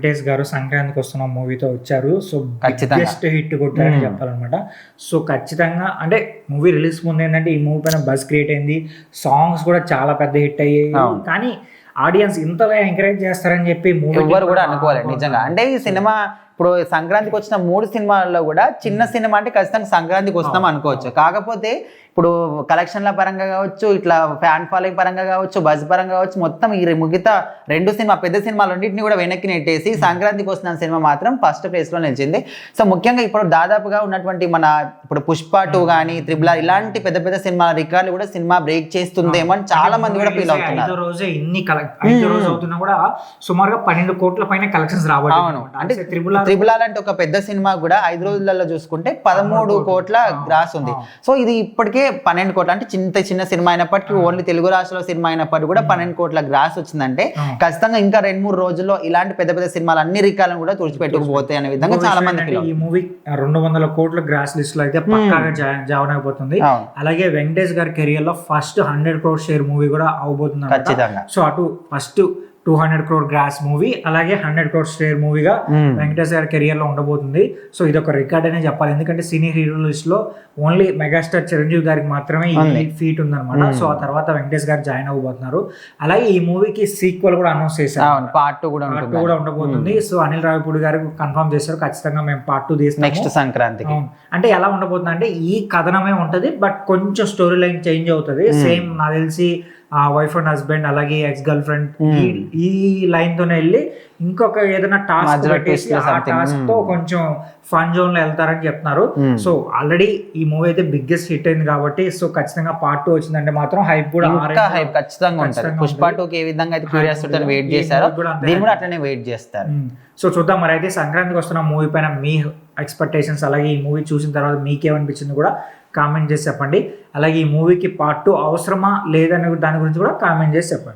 వెంకటేష్ గారు సంక్రాంతికి వస్తున్న మూవీతో వచ్చారు. సో ఖచ్చితంగా. బిగ్గెస్ట్ హిట్ కొట్టారని చెప్పాలన్నమాట. సో ఖచ్చితంగా అంటే మూవీ రిలీజ్ ముందు ఏంటంటే ఈ మూవీ పైన బజ్ క్రియేట్ అయింది, సాంగ్స్ కూడా చాలా పెద్ద హిట్ అయ్యాయి. కానీ ఆడియన్స్ ఇంతగా ఎంకరేజ్ చేస్తారని చెప్పి మూవీ ఎవరు కూడా అనుకోలేదు నిజంగా. అంటే ఈ సినిమా ఇప్పుడు సంక్రాంతికి వచ్చిన 3 సినిమాల్లో కూడా చిన్న సినిమా అంటే ఖచ్చితంగా సంక్రాంతికి వస్తాం అనుకోవచ్చు. కాకపోతే ఇప్పుడు కలెక్షన్ల పరంగా కావచ్చు, ఇట్లా ఫ్యాన్ ఫాలోయింగ్ పరంగా కావచ్చు, బజ్ పరంగా కావచ్చు, మొత్తం ఈ మిగతా 2 సినిమా పెద్ద సినిమాలు రెండింటిని కూడా వెనక్కి నెట్టేసి సంక్రాంతికి వస్తున్న సినిమా మాత్రం ఫస్ట్ ప్లేస్లో నిలిచింది. సో ముఖ్యంగా ఇప్పుడు దాదాపుగా ఉన్నటువంటి మన ఇప్పుడు పుష్ప 2 కానీ త్రిబుల్ ఆర్ ఇలాంటి పెద్ద పెద్ద సినిమాల రికార్డులు కూడా సినిమా బ్రేక్ చేస్తుందేమో అని చాలా మంది కూడా ఫీల్ అవుతున్నారు. ఐదో రోజు అవుతున్నా కూడా సుమారుగా 12 కోట్ల పైన కలెక్షన్స్ రావాలి. అవును, అంటే త్రిబుల్ ఆర్ అంటే ఒక పెద్ద సినిమా కూడా 5 రోజులలో చూసుకుంటే 13 కోట్ల గ్రాస్ ఉంది. సో ఇది ఇప్పటికే 12 కోట్ల అంటే చిన్న సినిమా అయినప్పటికీ, ఓన్లీ తెలుగు రాష్ట్రాల సినిమా అయినప్పటికీ కూడా 12 కోట్ల గ్రాస్ వచ్చిందంటే ఖచ్చితంగా ఇంకా 2-3 రోజుల్లో ఇలాంటి పెద్ద పెద్ద సినిమాలు అన్ని రికార్డులను కూడా తుడిచిపెట్టుకుపోతాయి అనే విధంగా చాలా మంది. ఈ మూవీ 200 కోట్ల గ్రాస్ లిస్ట్ లో అయితే పక్కాగా జాయిన్ అయిపోతుంది. అలాగే వెంకటేష్ గారి కెరియర్ లో ఫస్ట్ 100 crore షేర్ మూవీ కూడా అవబోతుంది ఖచ్చితంగా. సో అటు ఫస్ట్ 200 crore గ్రాస్ మూవీ, అలాగే 100 crore షేర్ మూవీగా వెంకటేష్ గారి కెరియర్ లో ఉండబోతుంది. సో ఇది ఒక రికార్డ్ అనే చెప్పాలి, ఎందుకంటే సీనియర్ హీరో లిస్ట్ లో ఓన్లీ మెగాస్టార్ చిరంజీవి గారికి మాత్రమే ఈ ఫీట్ ఉందన్నమాట. సో ఆ తర్వాత వెంకటేష్ గారు జాయిన్ అవ్వబోతున్నారు. అలాగే ఈ మూవీకి సీక్వెల్ కూడా అనౌన్స్ చేశారు, పార్ట్ 2 కూడా ఉండబోతుంది. సో అనిల్ రావిపూడి గారు కన్ఫర్మ్ చేశారు, ఖచ్చితంగా మేము పార్ట్ 2 తీస్తాం నెక్స్ట్ సంక్రాంతికి. అంటే ఎలా ఉండబోతుంది అంటే ఈ కథనమే ఉంటది, బట్ కొంచెం స్టోరీ లైన్ చేంజ్ అవుతుంది. సేమ్ నాకు తెలిసి వైఫ్ అండ్ హస్బెండ్ అలాగే ఎక్స్ గర్ల్ ఫ్రెండ్ ఈ లైన్ తోనే వెళ్ళి ఇంకొక ఏదైనా టాస్క్ పెట్టేసి ఆ టాస్క్ తో కొంచెం ఫన్ జోన్ లో వెళ్తారని చెప్తున్నారు. సో ఆల్రెడీ ఈ మూవీ అయితే బిగ్గెస్ట్ హిట్ అయింది కాబట్టి, సో ఖచ్చితంగా పార్ట్ 2 వచ్చిందంటే మాత్రం హైప్ కూడా హైప్ ఖచ్చితంగా ఉంటుంది. పుష్ప 2కి ఏ విధంగా అయితే క్యూరియాసిటీతో వెయిట్ చేశారో దీన్ని కూడా అట్లనే వెయిట్ చేస్తారు. సో చూద్దాం మరి. అయితే సంక్రాంతికి వస్తున్న మూవీ పైన మీ ఎక్స్పెక్టేషన్స్, అలాగే ఈ మూవీ చూసిన తర్వాత మీకేమనిపించింది కూడా కామెంట్ చేసి చెప్పండి. అలాగే ఈ మూవీకి పార్ట్ 2 అవసరమా లేదనే దాని గురించి కూడా కామెంట్ చేసి చెప్పండి.